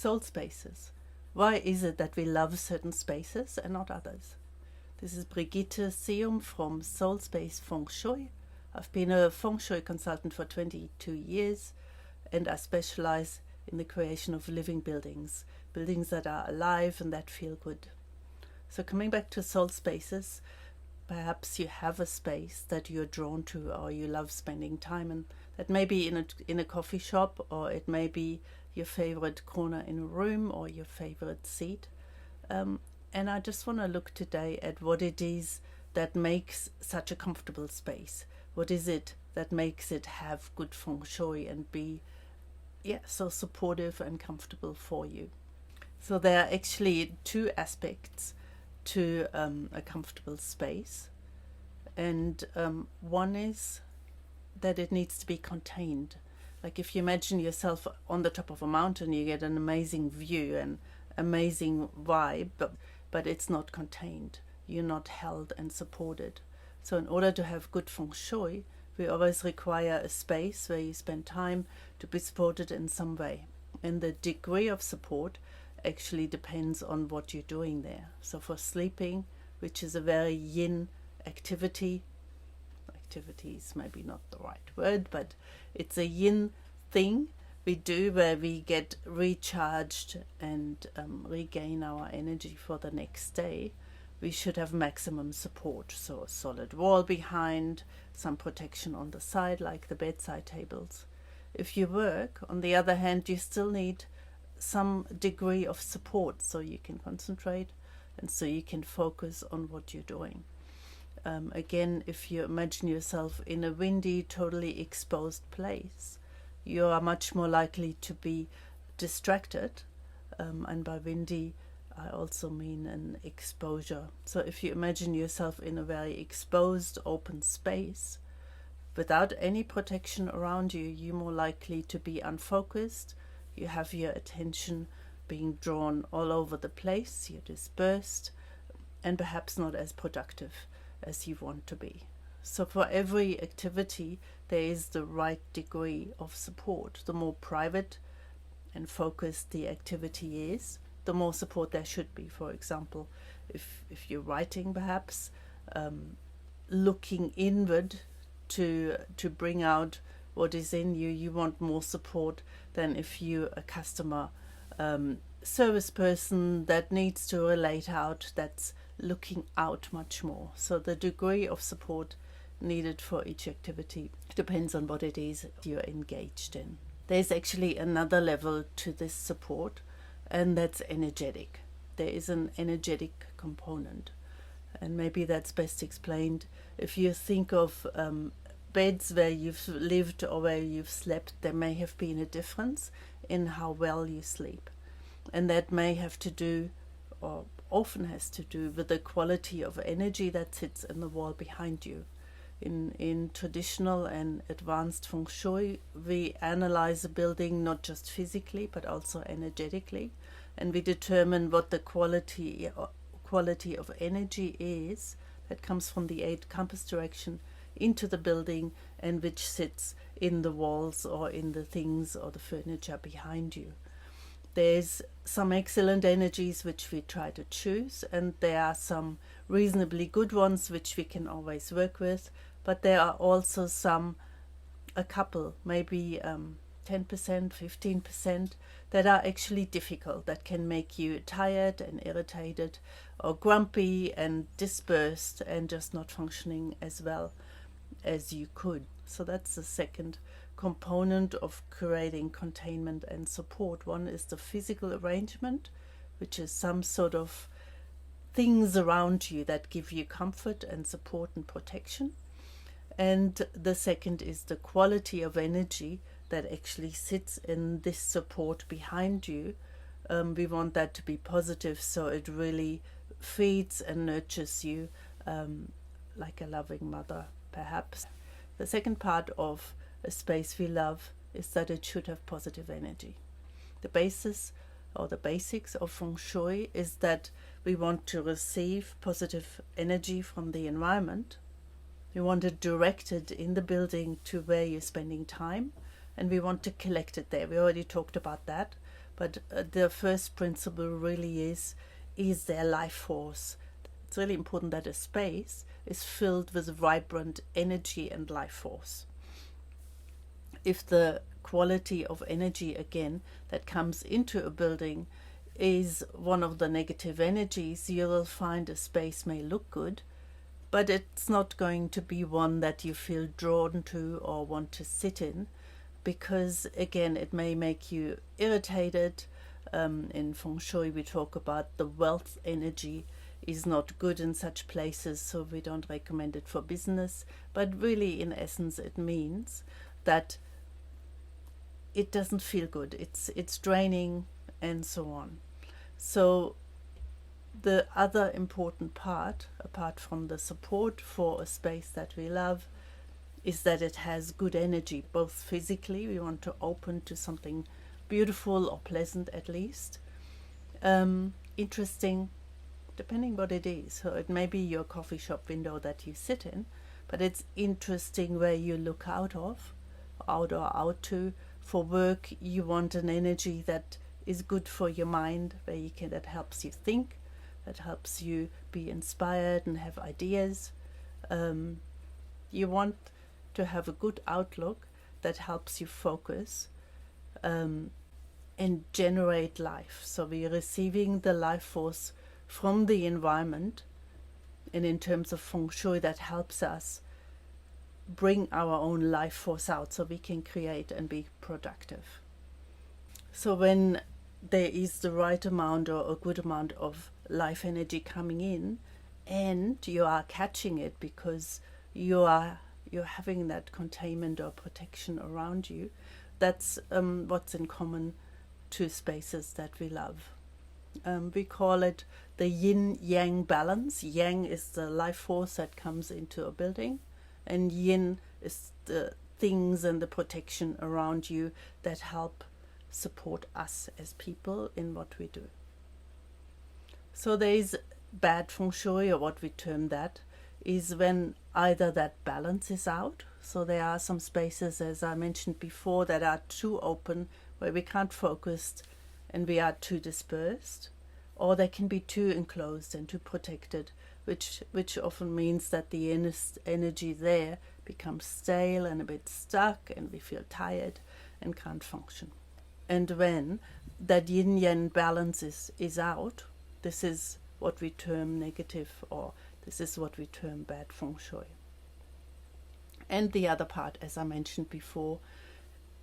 Soulspaces. Why is it that we love certain spaces and not others? This is Brigitte Seum from Soulspace Feng Shui. I've been a Feng Shui consultant for 22 years, and I specialize in the creation of living buildings, buildings that are alive and that feel good. So coming back to Soulspaces, perhaps you have a space that you're drawn to or you love spending time in. That may be in a coffee shop, or it may be your favorite corner in a room or your favorite seat. And I just want to look today at what it is that makes such a comfortable space. What is it that makes it have good feng shui and be so supportive and comfortable for you? So there are actually two aspects to a comfortable space, and one is that it needs to be contained. Like if you imagine yourself on the top of a mountain, you get an amazing view and amazing vibe, but it's not contained. You're not held and supported. So in order to have good feng shui, we always require a space where you spend time to be supported in some way. And the degree of support actually depends on what you're doing there. So for sleeping, which is a very yin activity is maybe not the right word, but it's a yin thing we do where we get recharged and regain our energy for the next day. We should have maximum support, so a solid wall behind, some protection on the side like the bedside tables. If you work, on the other hand, you still need some degree of support so you can concentrate and so you can focus on what you're doing. Again, if you imagine yourself in a windy, totally exposed place, you are much more likely to be distracted, and by windy I also mean an exposure. So if you imagine yourself in a very exposed open space without any protection around you, you're more likely to be unfocused. You have your attention being drawn all over the place, you're dispersed, and perhaps not as productive as you want to be. So for every activity, there is the right degree of support. The more private and focused the activity is, the more support there should be. For example, if you're writing, perhaps looking inward to bring out what is in you, you want more support than if you're a customer service person that needs to relate out, that's looking out much more. So the degree of support needed for each activity depends on what it is you're engaged in. There's actually another level to this support, and that's energetic. There is an energetic component, and maybe that's best explained if you think of beds where you've lived or where you've slept. There may have been a difference in how well you sleep, and that may have to do, or often has to do, with the quality of energy that sits in the wall behind you. In traditional and advanced feng shui, we analyze a building not just physically but also energetically, and we determine what the quality of energy is that comes from the 8 compass direction into the building and which sits in the walls or in the things or the furniture behind you. There's some excellent energies which we try to choose, and there are some reasonably good ones which we can always work with, but there are also a couple, maybe 10%, 15%, that are actually difficult, that can make you tired and irritated or grumpy and dispersed and just not functioning as well as you could. So that's the second component of creating containment and support. One is the physical arrangement, which is some sort of things around you that give you comfort and support and protection. And the second is the quality of energy that actually sits in this support behind you. We want that to be positive, so it really feeds and nurtures you like a loving mother, perhaps. The second part of a space we love is that it should have positive energy. The basis or the basics of Feng Shui is that we want to receive positive energy from the environment. We want it directed in the building to where you're spending time, and we want to collect it there. We already talked about that, but the first principle really is their life force. It's really important that a space is filled with vibrant energy and life force. If the quality of energy, again, that comes into a building is one of the negative energies, you will find a space may look good, but it's not going to be one that you feel drawn to or want to sit in, because again, it may make you irritated. In Feng Shui we talk about the wealth energy is not good in such places, so we don't recommend it for business, but really in essence it means that it doesn't feel good, it's draining and so on. So the other important part, apart from the support for a space that we love, is that it has good energy, both physically, we want to open to something beautiful or pleasant at least, interesting, depending what it is. So it may be your coffee shop window that you sit in, but it's interesting where you look out of, out or out to. For work, you want an energy that is good for your mind, where you can, that helps you think, that helps you be inspired and have ideas. You want to have a good outlook that helps you focus and generate life. So we are receiving the life force from the environment, and in terms of Feng Shui, that helps us bring our own life force out so we can create and be productive. So when there is the right amount or a good amount of life energy coming in, and you are catching it because you're having that containment or protection around you, that's what's in common to spaces that we love. We call it the Yin Yang balance. Yang is the life force that comes into a building, and Yin is the things and the protection around you that help support us as people in what we do. So there is bad Feng Shui, or what we term that, is when either that balance is out. So there are some spaces, as I mentioned before, that are too open, where we can't focus and we are too dispersed, or they can be too enclosed and too protected, which often means that the energy there becomes stale and a bit stuck, and we feel tired and can't function. And when that yin yang balance is out, this is what we term negative, or this is what we term bad Feng Shui. And the other part, as I mentioned before,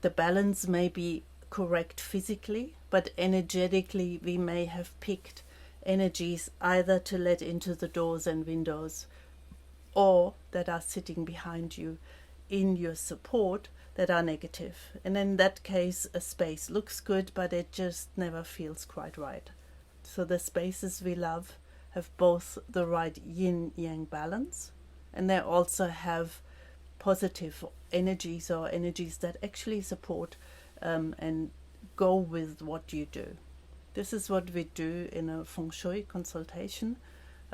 the balance may be correct physically, but energetically we may have picked energies either to let into the doors and windows, or that are sitting behind you in your support that are negative. And in that case, a space looks good, but it just never feels quite right. So the spaces we love have both the right yin-yang balance, and they also have positive energies, or energies that actually support and go with what you do. This is what we do in a Feng Shui consultation.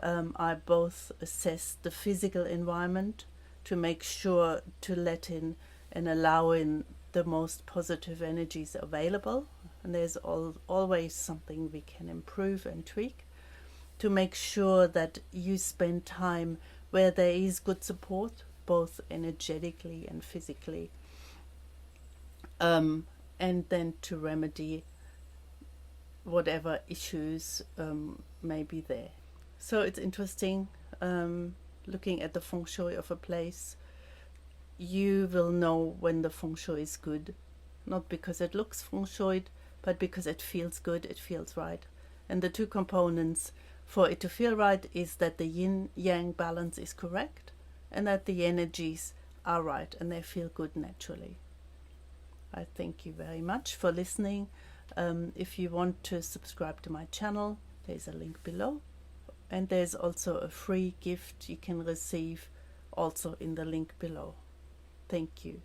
I both assess the physical environment to make sure to let in and allow in the most positive energies available, and there's always something we can improve and tweak, to make sure that you spend time where there is good support, both energetically and physically, and then to remedy whatever issues may be there. So it's interesting, looking at the Feng Shui of a place, you will know when the Feng Shui is good, not because it looks Feng Shuied, but because it feels good, it feels right. And the two components for it to feel right is that the yin-yang balance is correct, and that the energies are right and they feel good naturally. I thank you very much for listening. If you want to subscribe to my channel, there's a link below, and there's also a free gift you can receive also in the link below. Thank you.